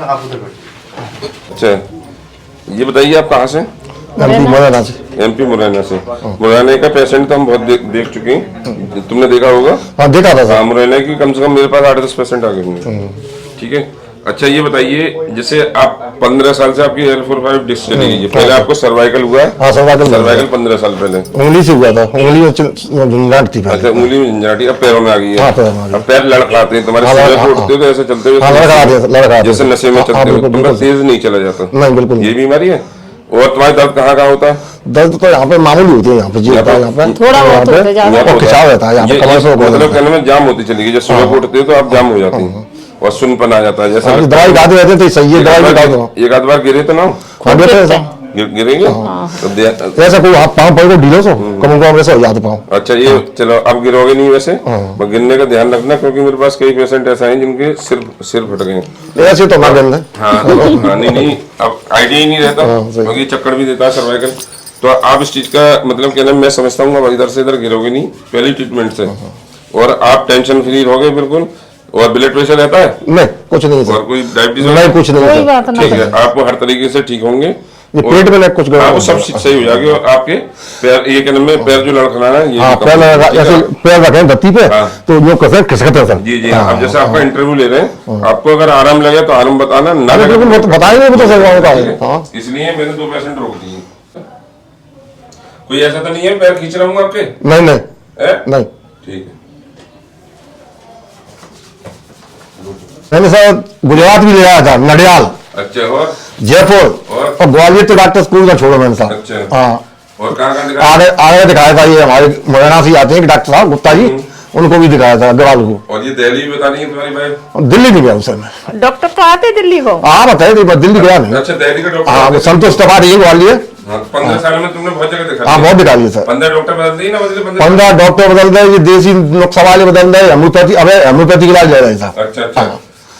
आप उधर बैठिए। अच्छा, ये बताइए आप कहाँ से? एमपी मुरैना से। एमपी मुरैना से। मुरैना का पेशेंट तो हम बहुत देख चुके हैं, तुमने देखा होगा? हाँ देखा था सर। मुरैना की कम से कम मेरे पास 8-10 पेशेंट आ गए होंगे। ठीक है। अच्छा ये बताइए, जैसे आप 15 साल से आपकी L45 डिस्क चली गई है, पहले आपको सर्वाइकल हुआ है? हाँ सर्वाइकल 15 साल पहले उंगली से हुआ था, उंगली में झंझाट थी पहले। अच्छा, उंगली में झंझाटी, अब पैरों में आ गई है। हाँ, पैरों में आ गई। अब पैर लड़खड़ाते हैं तुम्हारे, सुबह उठते हो तो ऐसे चलते हुए जैसे नशे में चलते हो, तुम्हारा तेज नहीं चला जाता। नहीं बिल्कुल, ये बीमारी है। और तुम्हारे दर्द कहाँ कहाँ होता है? दर्द तो यहाँ पे मामूली होती है, यहाँ पे जी होता है, यहाँ पे थोड़ा बहुत होता है, ज्यादा यहाँ पे खिंचाव रहता है, यहाँ पे कमर से मतलब कहने में जाम होती चली गई, जब सुबह को उठते हो तो आप जाम हो जाती है और सुनपन आ जाता है। जैसे दवाई खाते रहते तो सही है, दवाई बता दो। एक आध बार गिरे तो ना गिरेंगे तो ऐसा कोई हाथ पाँव पड़ को ढीलो सो कम को वैसे हो जाते पाँव। अच्छा, ये चलो अब गिरोगे नहीं वैसे, गिरने का ध्यान रखना, क्योंकि मेरे पास कई पेशेंट ऐसा हैं जिनके सिर फट गए। ऐसे तो ना गंद है। हाँ नहीं अब आइडिया ही नहीं रहता, क्योंकि चक्कर भी देता है सर्वाइकल। तो आप इस चीज का मतलब क्या, मैं समझता हूँ इधर से इधर गिरोगे नहीं पहली ट्रीटमेंट से, और आप टेंशन फ्री रहोगे बिल्कुल। और ब्लड प्रेशर रहता है? नहीं कुछ नहीं और कोई डायबिटीज? नहीं कुछ नहीं। ठीक है, आपको हर तरीके से ठीक होंगे। ये पेट में कुछ वो सब सही हो जाएगी। और आपके पैर, ये कहने में पैर जो लड़खड़ाना है, हाँ, पैर रखे धरती पे तो जो खिसकते हैं। जी जी। अब जैसे आपका इंटरव्यू ले रहे हैं, आपको अगर आराम लगे तो आराम बताना, ना लगे तो बताएंगे, वो तो सही। इसलिए मैंने 2 पेशेंट रोक दिए। कोई ऐसा तो नहीं है पैर खींच रहा हूँ आपके? नहीं नहीं। ठीक है। मैंने सर गुजरात भी ले आया था, नडियाल। अच्छा, और जयपुर और ग्वालियर तो डॉक्टर स्कूल का छोड़ो मैंने साहब। अच्छा, हाँ। और कहाँ आगे दिखाया था, ये हमारे मुरैना से आते हैं डॉक्टर साहब गुप्ता जी, उनको भी दिखाया था अग्रवाल को। और ये दिल्ली बता नहीं है तुम्हारी भाई? दिल्ली नहीं गया सर मैं। डॉक्टर तो आते दिल्ली को? हाँ बताइए, दिल्ली गया नहीं। अच्छा, दिल्ली का डॉक्टर? हाँ, संतोष त्रिपाठी ये ग्वालियर। 15 साल में तुमने बहुत जगह दिखा? हाँ बहुत दिखा लिया सर। 15 डॉक्टर बदल दिए ना? 15 डॉक्टर बदल गए, ये देसी नुस्खा वाले बदल गए, होम्योपैथी, अब होम्योपैथी का इलाज ले रहे हैं। अच्छा,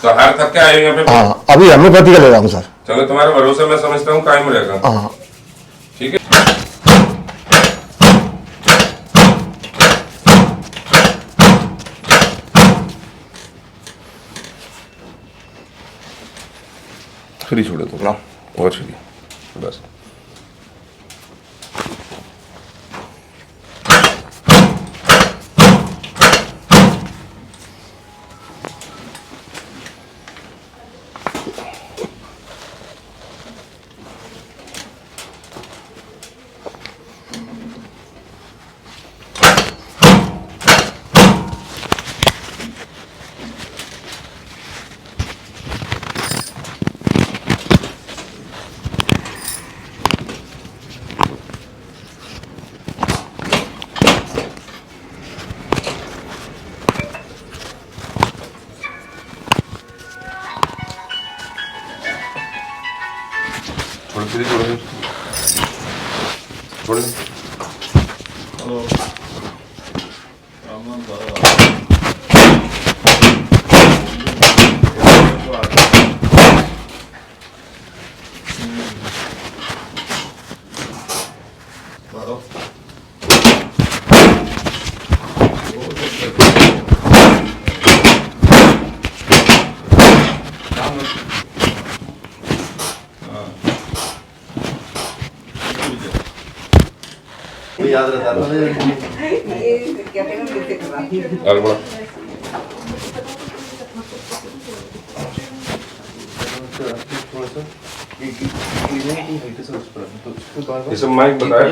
तो हर थक के आए यहाँ पे? हाँ, अभी होम्योपैथी का ले रहा हूँ सर। चलो, तुम्हारे भरोसे मैं समझता हूँ कायम रहेगा। हाँ ठीक है। फ्री छोड़ो तुम, और फ्री बस। छोड़ दे। याद रहता था ये सब माइक बताया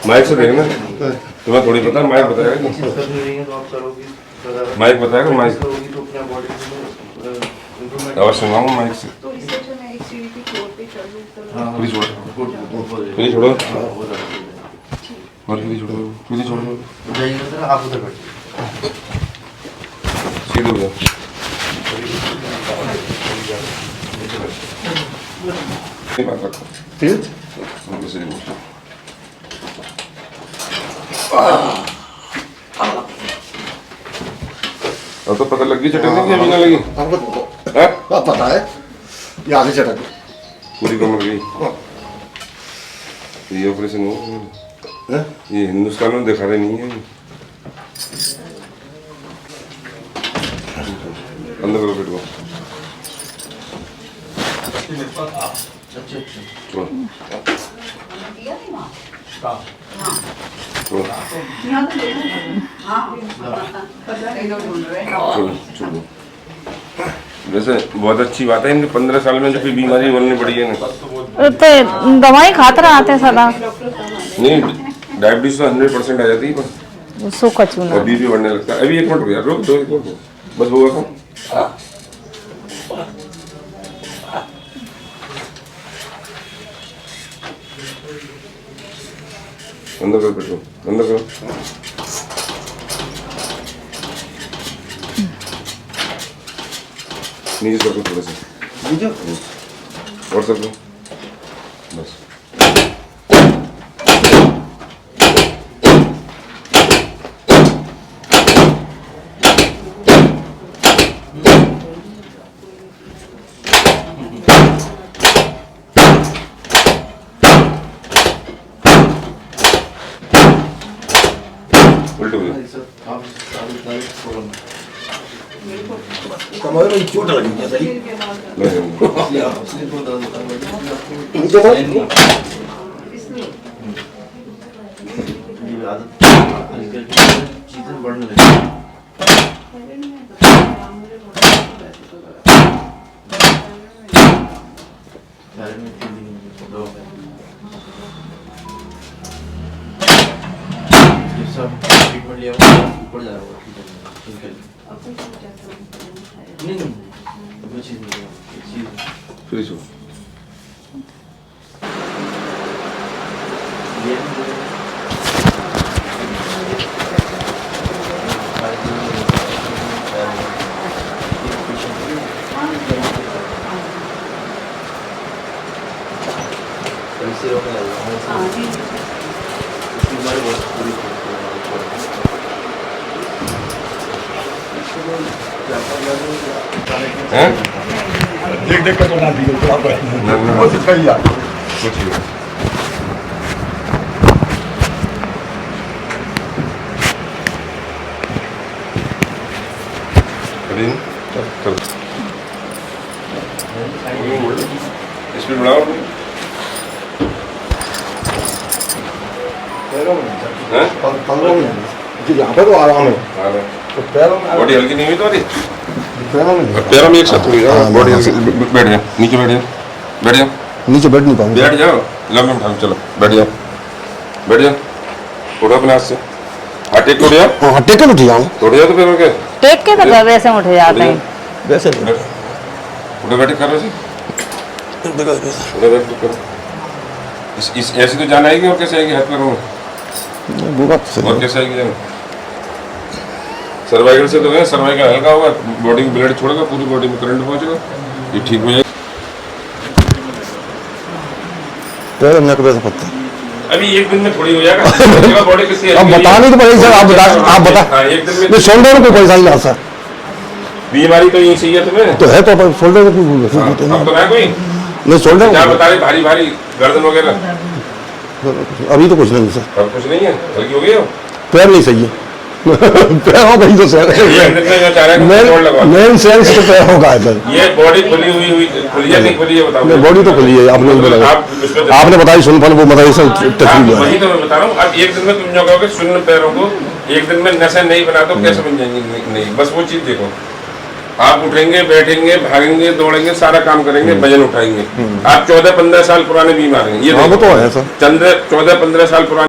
माइक से देखना, तुम्हें थोड़ी पता, माइक बताएगा, माइक बताएगा, माइक आवाज सुनाऊंगा माइक से। पूरी छोड़ो, पूरी छोड़ो, और पूरी छोड़ो, पूरी छोड़ो। आप उधर बैठिए, सीधे हो जाओ। बात रखो, ठीक अब तो पता लग गई चटक की अभी ना लगी? हमको पता है, ये आधी चटक पूरी कमर गई। ये ऑपरेशन हो, ये हिंदुस्तान में दिखा रहे नहीं है। अंदर करो पेट को। अच्छा अच्छा छोड़ छोड़ छोड़। वैसे बहुत अच्छी बात है, इनके 15 साल में जो कोई बीमारी बनने पड़ी है ना, तो दवाई खाते रहते सदा, नहीं डायबिटीज तो 100% आ जाती है, पर सूखा चूना। और बीपी बढ़ने लगता है। अभी 1 मिनट हो गया, रुक दो 1 मिनट बस होगा काम। अंदर करो पेट को, अंदर करो। नीचे सरको थोड़ा सा, और सरको बस। उल्टे हो गया। कमर में चोट लगी क्या सही? नहीं, चीजें बढ़ने लगी। ट्रीटमेंट लिया ऊपर जा रहा होगा। नहीं नहीं कोई चीज नहीं है, चीज फिर छो। ये कैसे रोकने लगा इसकी बीमारी बहुत बुरी है। हैं? देख देख कर तो ना दियो तो आप ना, ना। वो सिखाई यार। कुछ नहीं। करीन, चल। स्पीड बढ़ाओ अपनी। पैरों में हैं? पंद्रों में जी यहाँ पे तो आराम है, हाँ, तो पैरों में बॉडी हल्की नहीं हुई तो पैरों में नहीं। पैरों में एक साथ हुई हाँ, बॉडी हाँ, हल्की। बैठ जा, नीचे बैठ जा, बैठ जा, नीचे बैठ नहीं पाऊंगा। बैठ जाओ, लंबे में उठाओ, चलो बैठ जाओ, बैठ जा, उठो अपने हाथ से, हाथ टेक के उठ जाओ, हाँ टेक कर उठ जाऊँ उठ जाओ तो फिर के टेक के तो वैसे उठ जाते हैं। वैसे उठो बैठे कर रहे उठो बैठ करो। इस ऐसी तो जान आएगी, और कैसे आएगी? हाथ करो वो बात सही और है। कैसे आएगी जान? सर्वाइकल से तो है, सर्वाइकल हल्का होगा, बॉडी में ब्लड छोड़ेगा, पूरी बॉडी में करंट पहुंचेगा, ये ठीक हो जाएगा। पैरों में कैसे पत्ता अभी एक दिन में थोड़ी हो जाएगा, बॉडी किसी अब बताने तो पड़ेगी सर, आप बता हाँ, एक दिन में नहीं शोल्डर में कोई परेशानी ना सर बीमारी तो यही चाहिए तुम्हें। तो है तो अपन शोल्डर में क्यों बोल रहे हाँ, हैं? अब तो है कोई नहीं शोल्डर क्या बता रहे, भारी भारी गर्दन वगैरह? अभी तो कुछ नहीं सर, अब कुछ नहीं है, हल्की हो गई हो। पैर नहीं सही है पैर हो गई तो सर ये अंदर में जो चाह रहे हैं जोड़ लगवा। मेन सेंस तो पैर होगा सर। ये बॉडी खुली हुई खुली है नहीं खुली है बताओ? बॉडी तो खुली है, आपने मतलब बताया, आप उसमें आपने बताई सुनपन वो बताई सर हाँ, तकलीफ वही तो मैं बता रहा हूँ। अब एक दिन में तुम जो कहोगे शून्य पैरों को एक दिन में नशा नहीं बना तो कैसे बन जाएंगे? नहीं, बस वो चीज देखो, आप उठेंगे, बैठेंगे, भागेंगे, दौड़ेंगे, सारा काम करेंगे, वजन उठाएंगे। आप 14-15 साल पुराने बीमार हैं, ये हाँ वो तो है सर। 14-15 साल पुराने